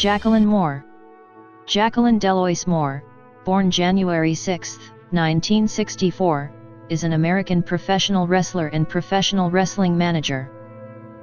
Jacqueline Moore. Jacqueline DeLawrence Moore, born January 6, 1964, is an American professional wrestler and professional wrestling manager.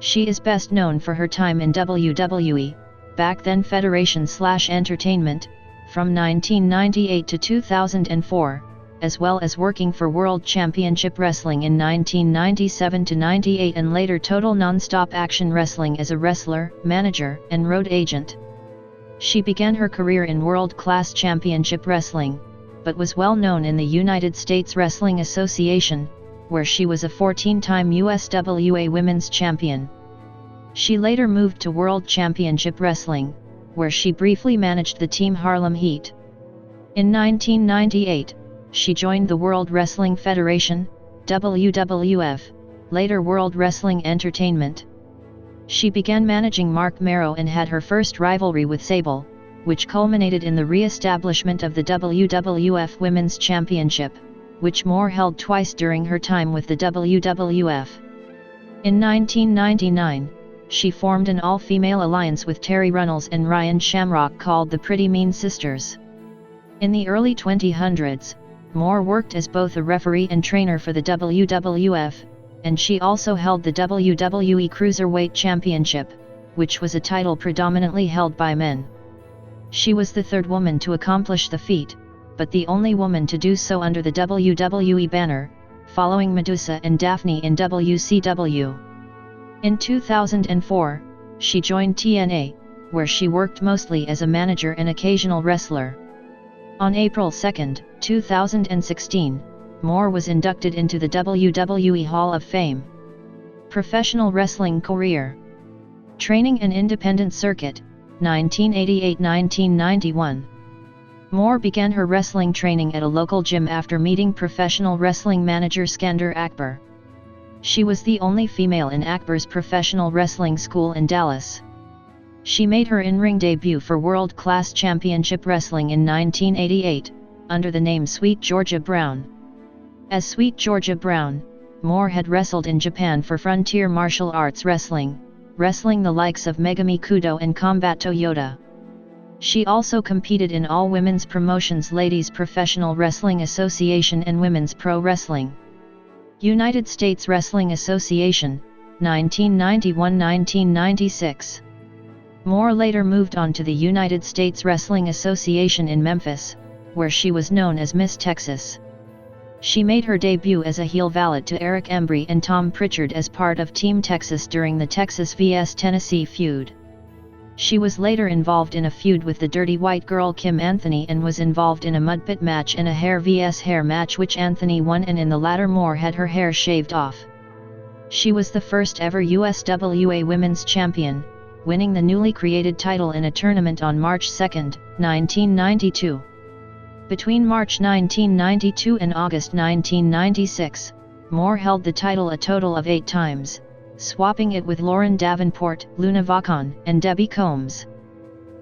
She is best known for her time in WWE, back then Federation/Entertainment, from 1998 to 2004, as well as working for World Championship Wrestling in 1997 to 98 and later Total Nonstop Action Wrestling as a wrestler, manager, and road agent. She began her career in World Class Championship Wrestling, but was well known in the United States Wrestling Association, where she was a 14-time USWA Women's Champion. She later moved to World Championship Wrestling, where she briefly managed the Team Harlem Heat. In 1998, she joined the World Wrestling Federation, WWF, later World Wrestling Entertainment. She began managing Mark Marrow and had her first rivalry with Sable, which culminated in the re-establishment of the WWF Women's Championship, which Moore held twice during her time with the WWF. In 1999, she formed an all-female alliance with Terry Runnels and Ryan Shamrock called the Pretty Mean Sisters. In the early 2000s, Moore worked as both a referee and trainer for the WWF, and she also held the WWE Cruiserweight Championship, which was a title predominantly held by men. She was the third woman to accomplish the feat, but the only woman to do so under the WWE banner, following Medusa and Daphne in WCW. In 2004, she joined TNA, where she worked mostly as a manager and occasional wrestler. On April 2, 2016, Moore was inducted into the WWE Hall of Fame. Professional wrestling career. Training and independent circuit, 1988-1991. Moore began her wrestling training at a local gym after meeting professional wrestling manager Skander Akbar. She was the only female in Akbar's professional wrestling school in Dallas. She made her in-ring debut for World Class Championship Wrestling in 1988, under the name Sweet Georgia Brown. As Sweet Georgia Brown, Moore had wrestled in Japan for Frontier Martial Arts Wrestling, wrestling the likes of Megami Kudo and Combat Toyota. She also competed in all women's promotions Ladies Professional Wrestling Association and Women's Pro Wrestling. United States Wrestling Association, 1991-1996. Moore later moved on to the United States Wrestling Association in Memphis, where she was known as Miss Texas. She made her debut as a heel valet to Eric Embry and Tom Pritchard as part of Team Texas during the Texas vs. Tennessee feud. She was later involved in a feud with the Dirty White Girl Kim Anthony and was involved in a mud pit match and a hair vs. hair match which Anthony won, and in the latter Moore had her hair shaved off. She was the first ever USWA Women's Champion, winning the newly created title in a tournament on March 2, 1992. Between March 1992 and August 1996, Moore held the title a total of 8 times, swapping it with Lauren Davenport, Luna Vachon, and Debbie Combs.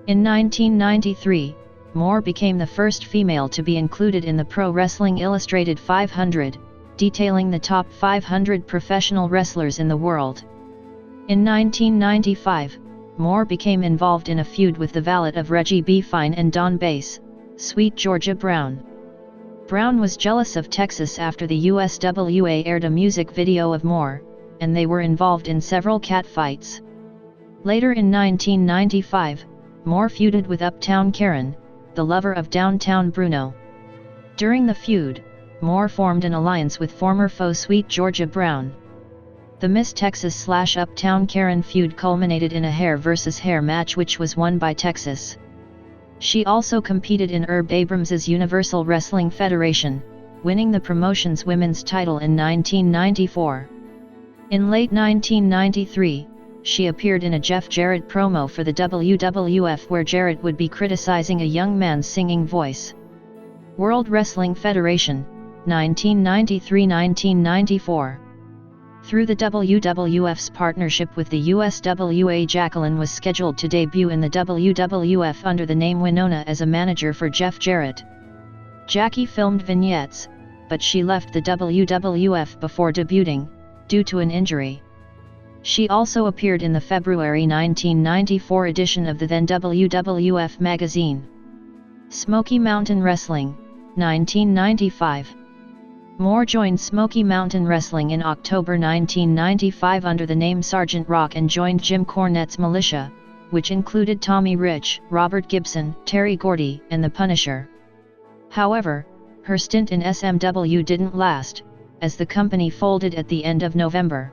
In 1993, Moore became the first female to be included in the Pro Wrestling Illustrated 500, detailing the top 500 professional wrestlers in the world. In 1995, Moore became involved in a feud with the valet of Reggie B. Fine and Don Bass, Sweet Georgia Brown. Brown was jealous of Texas after the USWA aired a music video of Moore, and they were involved in several catfights. Later in 1995, Moore feuded with Uptown Karen, the lover of Downtown Bruno. During the feud, Moore formed an alliance with former foe Sweet Georgia Brown. The Miss Texas/Uptown Karen feud culminated in a hair versus hair match which was won by Texas. She also competed in Herb Abrams's Universal Wrestling Federation, winning the promotion's women's title in 1994. In late 1993, she appeared in a Jeff Jarrett promo for the WWF where Jarrett would be criticizing a young man's singing voice. World Wrestling Federation, 1993-1994. Through the WWF's partnership with the USWA, Jacqueline was scheduled to debut in the WWF under the name Winona as a manager for Jeff Jarrett. Jackie filmed vignettes, but she left the WWF before debuting, due to an injury. She also appeared in the February 1994 edition of the then WWF magazine. Smoky Mountain Wrestling, 1995. Moore joined Smoky Mountain Wrestling in October 1995 under the name Sergeant Rock and joined Jim Cornette's militia, which included Tommy Rich, Robert Gibson, Terry Gordy, and The Punisher. However, her stint in SMW didn't last, as the company folded at the end of November.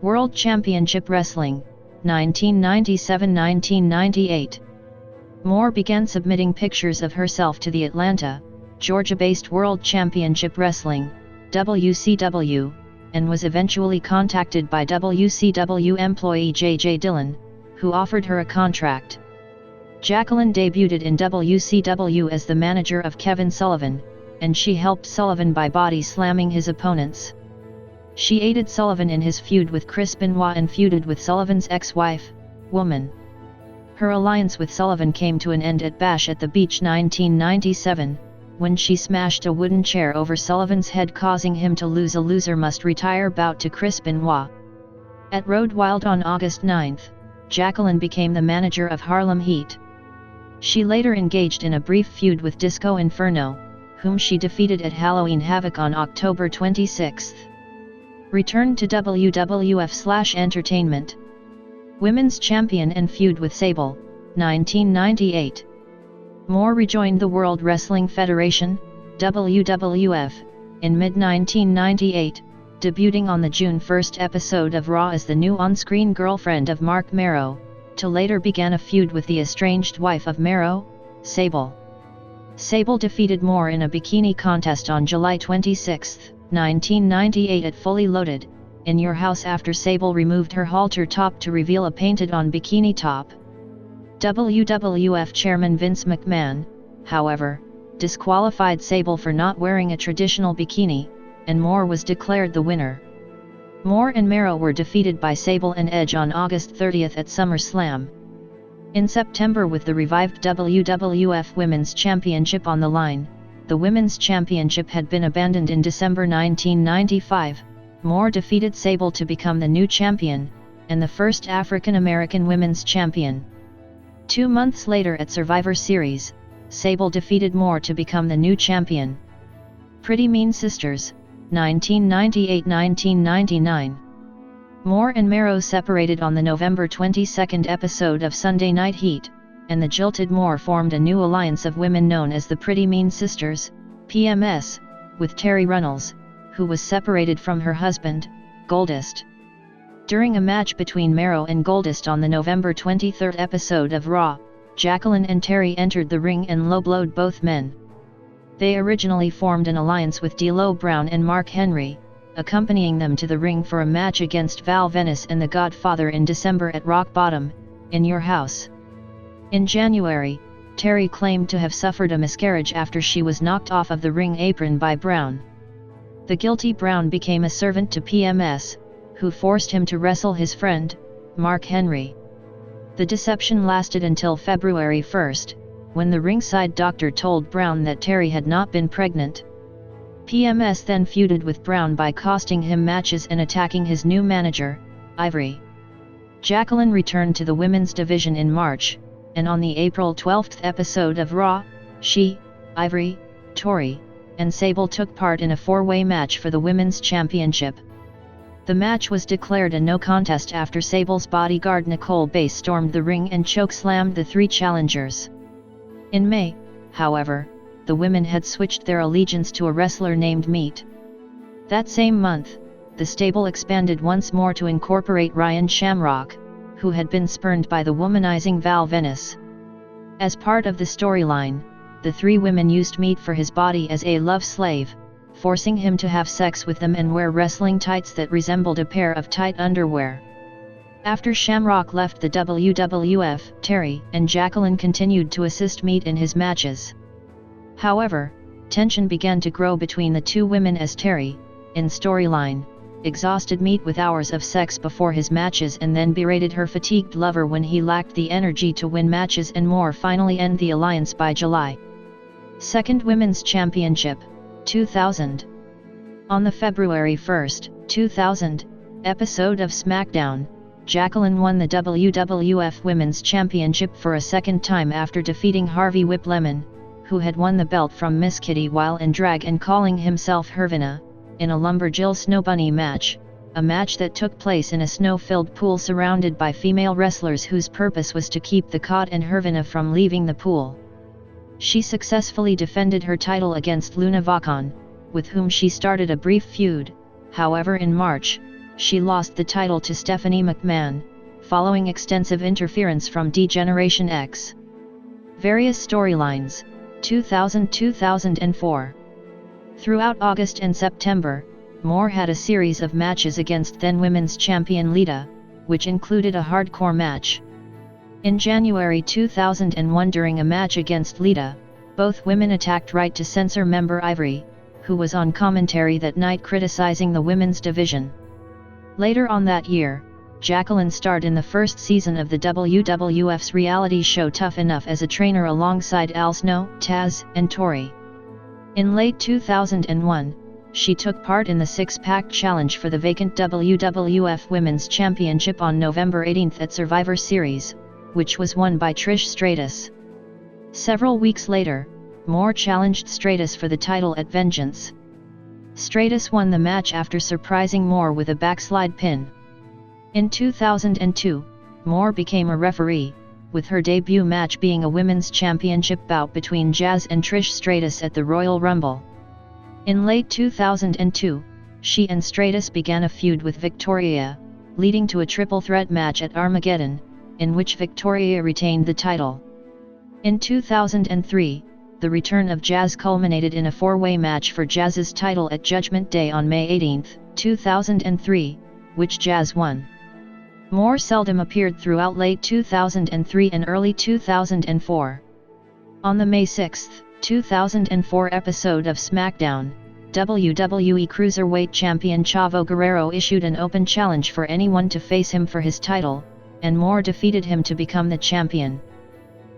World Championship Wrestling, 1997–1998. Moore began submitting pictures of herself to the Atlanta, Georgia-based World Championship Wrestling, WCW, and was eventually contacted by WCW employee J.J. Dillon, who offered her a contract. Jacqueline debuted in WCW as the manager of Kevin Sullivan, and she helped Sullivan by body slamming his opponents. She aided Sullivan in his feud with Chris Benoit and feuded with Sullivan's ex-wife, Woman. Her alliance with Sullivan came to an end at Bash at the Beach 1997, when she smashed a wooden chair over Sullivan's head, causing him to lose a loser must retire bout to Chris Benoit. At Road Wild on August 9, Jacqueline became the manager of Harlem Heat. She later engaged in a brief feud with Disco Inferno, whom she defeated at Halloween Havoc on October 26. Returned to WWF/Entertainment. Women's Champion and feud with Sable, 1998. Moore rejoined the World Wrestling Federation, WWF, in mid-1998, debuting on the June 1 episode of Raw as the new on-screen girlfriend of Mark Marrow, to later began a feud with the estranged wife of Marrow, Sable. Sable defeated Moore in a bikini contest on July 26, 1998 at Fully Loaded, in Your House after Sable removed her halter top to reveal a painted-on bikini top. WWF Chairman Vince McMahon, however, disqualified Sable for not wearing a traditional bikini, and Moore was declared the winner. Moore and Marrow were defeated by Sable and Edge on August 30 at SummerSlam. In September, with the revived WWF Women's Championship on the line, the Women's Championship had been abandoned in December 1995, Moore defeated Sable to become the new champion, and the first African American Women's Champion. 2 months later at Survivor Series, Sable defeated Moore to become the new champion. Pretty Mean Sisters, 1998–1999. Moore and Marrow separated on the November 22 episode of Sunday Night Heat, and the jilted Moore formed a new alliance of women known as the Pretty Mean Sisters, PMS, with Terry Runnels, who was separated from her husband, Goldust. During a match between Marrow and Goldust on the November 23 episode of Raw, Jacqueline and Terry entered the ring and low-blowed both men. They originally formed an alliance with D'Lo Brown and Mark Henry, accompanying them to the ring for a match against Val Venis and The Godfather in December at Rock Bottom, in Your House. In January, Terry claimed to have suffered a miscarriage after she was knocked off of the ring apron by Brown. The guilty Brown became a servant to PMS, who forced him to wrestle his friend, Mark Henry. The deception lasted until February 1, when the ringside doctor told Brown that Terry had not been pregnant. PMS then feuded with Brown by costing him matches and attacking his new manager, Ivory. Jacqueline returned to the women's division in March, and on the April 12 episode of Raw, she, Ivory, Tori, and Sable took part in a four-way match for the Women's Championship. The match was declared a no contest after Sable's bodyguard Nicole Bass stormed the ring and chokeslammed the three challengers. In May, however, the women had switched their allegiance to a wrestler named Meat. That same month, the stable expanded once more to incorporate Ryan Shamrock, who had been spurned by the womanizing Val Venis. As part of the storyline, the three women used Meat for his body as a love slave, forcing him to have sex with them and wear wrestling tights that resembled a pair of tight underwear. After Shamrock left the WWF, Terry and Jacqueline continued to assist Meat in his matches. However, tension began to grow between the two women as Terry, in storyline, exhausted Meat with hours of sex before his matches and then berated her fatigued lover when he lacked the energy to win matches, and more finally end the alliance by July 2 Women's Championship, 2000. On the February 1, 2000, episode of SmackDown, Jacqueline won the WWF Women's Championship for a second time after defeating Harvey Whip Lemon, who had won the belt from Miss Kitty while in drag and calling himself Hervina, in a Lumberjill Snow Bunny match, a match that took place in a snow-filled pool surrounded by female wrestlers whose purpose was to keep the Cot and Hervina from leaving the pool. She successfully defended her title against Luna Vachon, with whom she started a brief feud. However, in March, she lost the title to Stephanie McMahon, following extensive interference from D-Generation X. Various storylines, 2000-2004. Throughout August and September, Moore had a series of matches against then Women's Champion Lita, which included a hardcore match. In January 2001, during a match against Lita, both women attacked Right to Censor member Ivory, who was on commentary that night criticizing the women's division. Later on that year, Jacqueline starred in the first season of the WWF's reality show Tough Enough as a trainer alongside Al Snow, Taz, and Tori. In late 2001, she took part in the Six-Pack Challenge for the vacant WWF Women's Championship on November 18 at Survivor Series, which was won by Trish Stratus. Several weeks later, Moore challenged Stratus for the title at Vengeance. Stratus won the match after surprising Moore with a backslide pin. In 2002, Moore became a referee, with her debut match being a women's championship bout between Jazz and Trish Stratus at the Royal Rumble. In late 2002, she and Stratus began a feud with Victoria, leading to a triple threat match at Armageddon, in which Victoria retained the title. In 2003, the return of Jazz culminated in a four-way match for Jazz's title at Judgment Day on May 18, 2003, which Jazz won. Moore seldom appeared throughout late 2003 and early 2004. On the May 6, 2004 episode of SmackDown, WWE Cruiserweight Champion Chavo Guerrero issued an open challenge for anyone to face him for his title, and Moore defeated him to become the champion.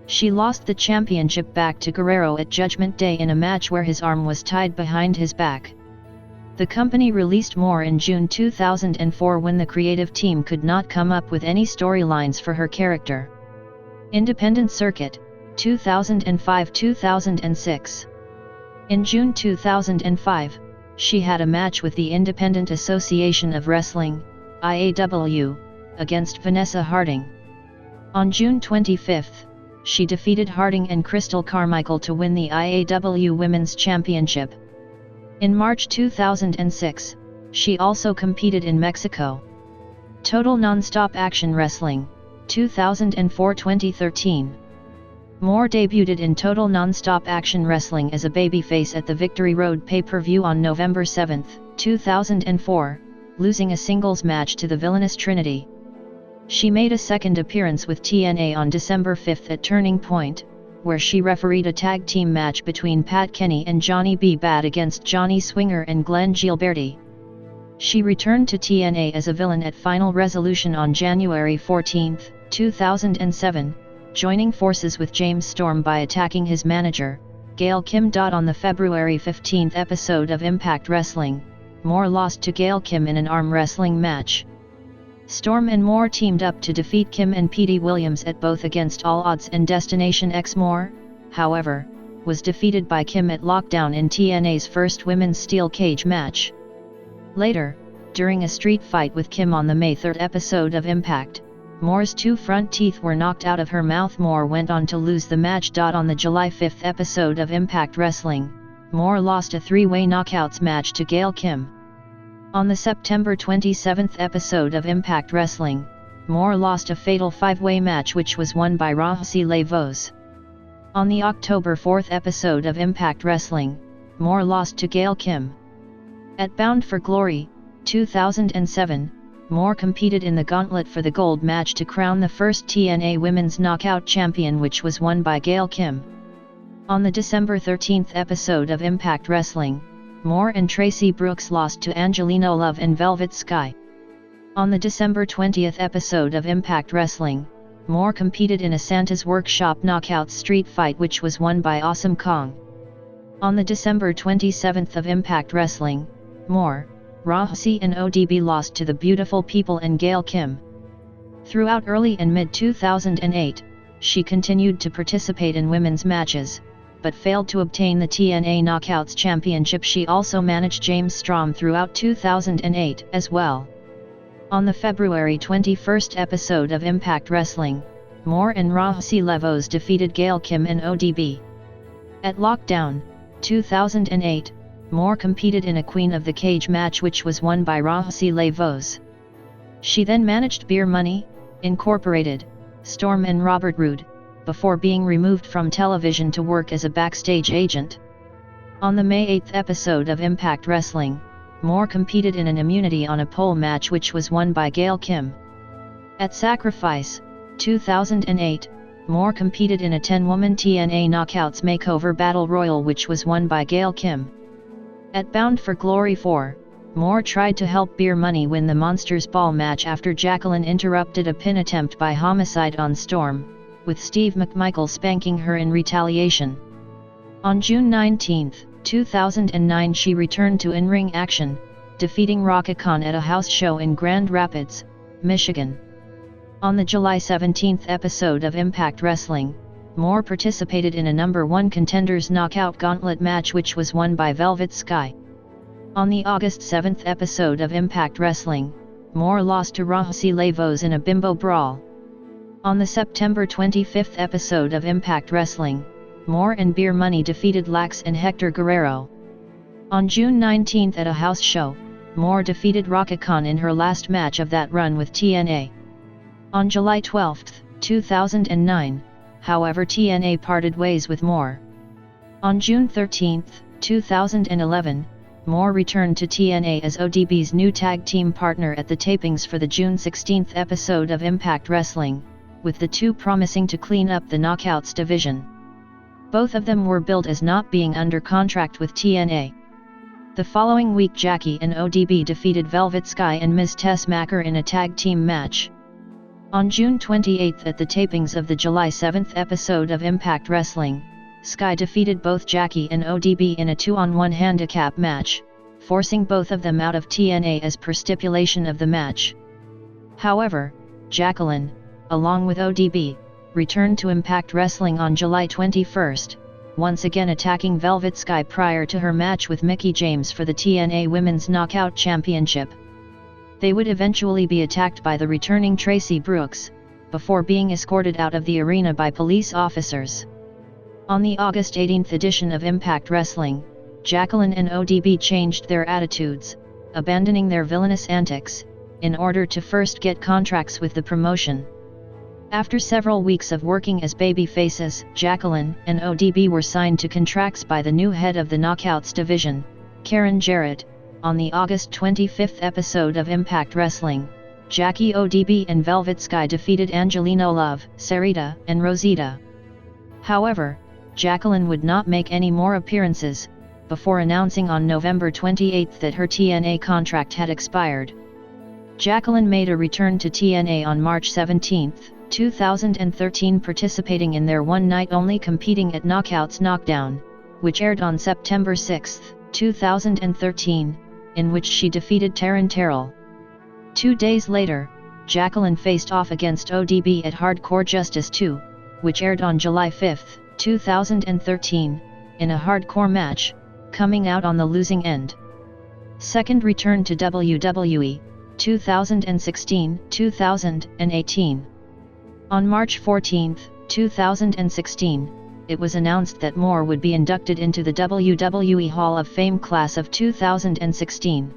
She lost the championship back to Guerrero at Judgment Day in a match where his arm was tied behind his back. The company released Moore in June 2004 when the creative team could not come up with any storylines for her character. Independent Circuit, 2005-2006. In June 2005, she had a match with the Independent Association of Wrestling, IAW, against Vanessa Harding. On June 25, she defeated Harding and Crystal Carmichael to win the IAW Women's Championship. In March 2006, she also competed in Mexico. Total Nonstop Action Wrestling, 2004-2013. Moore debuted in Total Nonstop Action Wrestling as a babyface at the Victory Road pay-per-view on November 7, 2004, losing a singles match to the Villainous Trinity. She made a second appearance with TNA on December 5 at Turning Point, where she refereed a tag team match between Pat Kenny and Johnny B. Bad against Johnny Swinger and Glenn Gilberti. She returned to TNA as a villain at Final Resolution on January 14, 2007, joining forces with James Storm by attacking his manager, Gail Kim. On the February 15 episode of Impact Wrestling, Moore lost to Gail Kim in an arm wrestling match. Storm and Moore teamed up to defeat Kim and Petey Williams at Both Against All Odds and Destination X. Moore, however, was defeated by Kim at Lockdown in TNA's first women's steel cage match. Later, during a street fight with Kim on the May 3 episode of Impact, Moore's two front teeth were knocked out of her mouth. Moore went on to lose the match. On the July 5 episode of Impact Wrestling, Moore lost a three-way knockouts match to Gail Kim. On the September 27 episode of Impact Wrestling, Moore lost a fatal five-way match which was won by Roxy Lavos. On the October 4 episode of Impact Wrestling, Moore lost to Gail Kim. At Bound for Glory, 2007, Moore competed in the Gauntlet for the Gold match to crown the first TNA Women's Knockout Champion, which was won by Gail Kim. On the December 13 episode of Impact Wrestling, Moore and Tracy Brooks lost to Angelina Love and Velvet Sky. On the December 20 episode of Impact Wrestling, Moore competed in a Santa's Workshop Knockouts street fight which was won by Awesome Kong. On the December 27 of Impact Wrestling, Moore, Roxy and ODB lost to the Beautiful People and Gail Kim. Throughout early and mid-2008, she continued to participate in women's matches, but failed to obtain the TNA Knockouts Championship. She also managed James Strom throughout 2008 as well. On the February 21st episode of Impact Wrestling, Moore and Roxy Levos defeated Gail Kim and ODB. At Lockdown 2008, Moore competed in a Queen of the Cage match which was won by Roxy Levos. She then managed Beer Money, Incorporated, Storm and Robert Roode, before being removed from television to work as a backstage agent. On the May 8th episode of Impact Wrestling, Moore competed in an immunity on a pole match which was won by Gail Kim. At Sacrifice 2008, Moore competed in a 10-woman TNA Knockouts Makeover Battle Royal which was won by Gail Kim. At Bound for Glory 4, Moore tried to help Beer Money win the Monsters Ball match after Jacqueline interrupted a pin attempt by Homicide on Storm, with Steve McMichael spanking her in retaliation. On June 19, 2009 she returned to in-ring action, defeating Rocket Khan at a house show in Grand Rapids, Michigan. On the July 17 episode of Impact Wrestling, Moore participated in a No. 1 Contenders Knockout Gauntlet match which was won by Velvet Sky. On the August 7 episode of Impact Wrestling, Moore lost to Roxy Levos in a bimbo brawl. On the September 25 episode of Impact Wrestling, Moore and Beer Money defeated Lax and Hector Guerrero. On June 19 at a house show, Moore defeated Rocket Khan in her last match of that run with TNA. On July 12, 2009, however, TNA parted ways with Moore. On June 13, 2011, Moore returned to TNA as ODB's new tag team partner at the tapings for the June 16 episode of Impact Wrestling, with the two promising to clean up the Knockouts division. Both of them were billed as not being under contract with TNA. The following week Jackie and ODB defeated Velvet Sky and Ms. Tess Macker in a tag team match. On June 28 at the tapings of the July 7 episode of Impact Wrestling, Sky defeated both Jackie and ODB in a 2-on-1 handicap match, forcing both of them out of TNA as per stipulation of the match. However, Jacqueline, along with ODB, returned to Impact Wrestling on July 21, once again attacking Velvet Sky prior to her match with Mickie James for the TNA Women's Knockout Championship. They would eventually be attacked by the returning Tracy Brooks, before being escorted out of the arena by police officers. On the August 18 edition of Impact Wrestling, Jacqueline and ODB changed their attitudes, abandoning their villainous antics, in order to first get contracts with the promotion. After several weeks of working as baby faces, Jacqueline and ODB were signed to contracts by the new head of the Knockouts division, Karen Jarrett. On the August 25 episode of Impact Wrestling, Jackie, ODB and Velvet Sky defeated Angelina Love, Sarita, and Rosita. However, Jacqueline would not make any more appearances, before announcing on November 28 that her TNA contract had expired. Jacqueline made a return to TNA on March 17, 2013, participating in their one-night-only Competing at Knockouts Knockdown, which aired on September 6, 2013, in which she defeated Taryn Terrell. 2 days later, Jacqueline faced off against ODB at Hardcore Justice 2, which aired on July 5, 2013, in a hardcore match, coming out on the losing end. Second return to WWE, 2016-2018. On March 14, 2016, it was announced that Moore would be inducted into the WWE Hall of Fame class of 2016.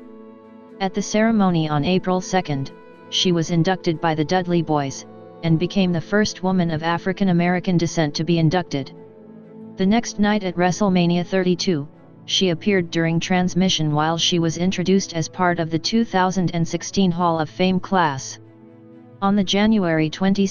At the ceremony on April 2, she was inducted by the Dudley Boys, and became the first woman of African American descent to be inducted. The next night at WrestleMania 32, she appeared during transmission while she was introduced as part of the 2016 Hall of Fame class. On the January 22,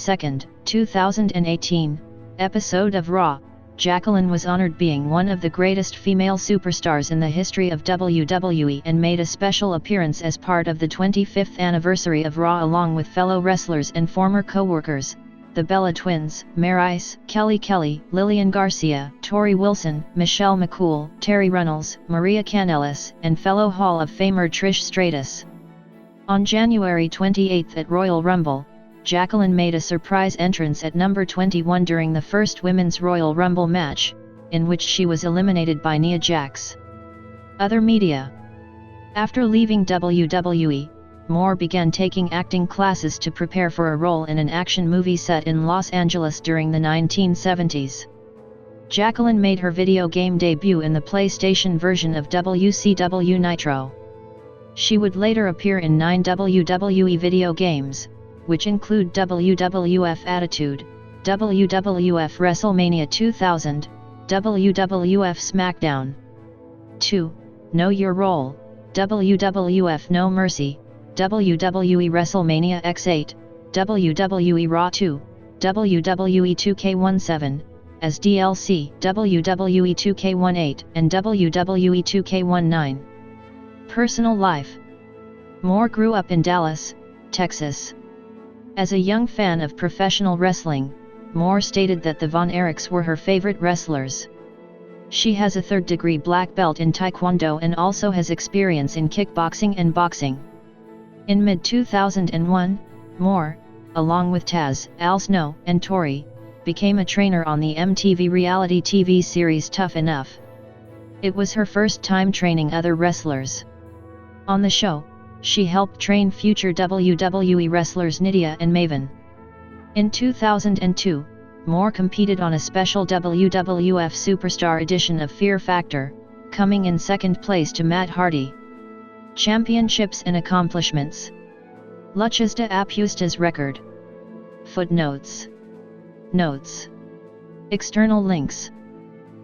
2018, episode of Raw, Jacqueline was honored being one of the greatest female superstars in the history of WWE and made a special appearance as part of the 25th anniversary of Raw along with fellow wrestlers and former co-workers, the Bella Twins, Maryse, Kelly Kelly, Lillian Garcia, Tori Wilson, Michelle McCool, Terry Runnels, Maria Kanellis, and fellow Hall of Famer Trish Stratus. On January 28 at Royal Rumble, Jacqueline made a surprise entrance at number 21 during the first Women's Royal Rumble match, in which she was eliminated by Nia Jax. Other media. After leaving WWE, Moore began taking acting classes to prepare for a role in an action movie set in Los Angeles during the 1970s. Jacqueline made her video game debut in the PlayStation version of WCW Nitro. She would later appear in 9 WWE video games, which include WWF Attitude, WWF WrestleMania 2000, WWF SmackDown 2, Know Your Role, WWF No Mercy, WWE WrestleMania X8, WWE Raw 2, WWE 2K17, as DLC, WWE 2K18 and WWE 2K19. Personal life. Moore grew up in Dallas, Texas. As a young fan of professional wrestling, Moore stated that the Von Erichs were her favorite wrestlers. She has a third-degree black belt in Taekwondo and also has experience in kickboxing and boxing. In mid-2001, Moore, along with Taz, Al Snow, and Tori, became a trainer on the MTV reality TV series Tough Enough. It was her first time training other wrestlers. On the show, she helped train future WWE wrestlers Nydia and Maven. In 2002, Moore competed on a special WWF Superstar edition of Fear Factor, coming in second place to Matt Hardy. Championships and accomplishments. Luchista Apuestas record. Footnotes. Notes. External links.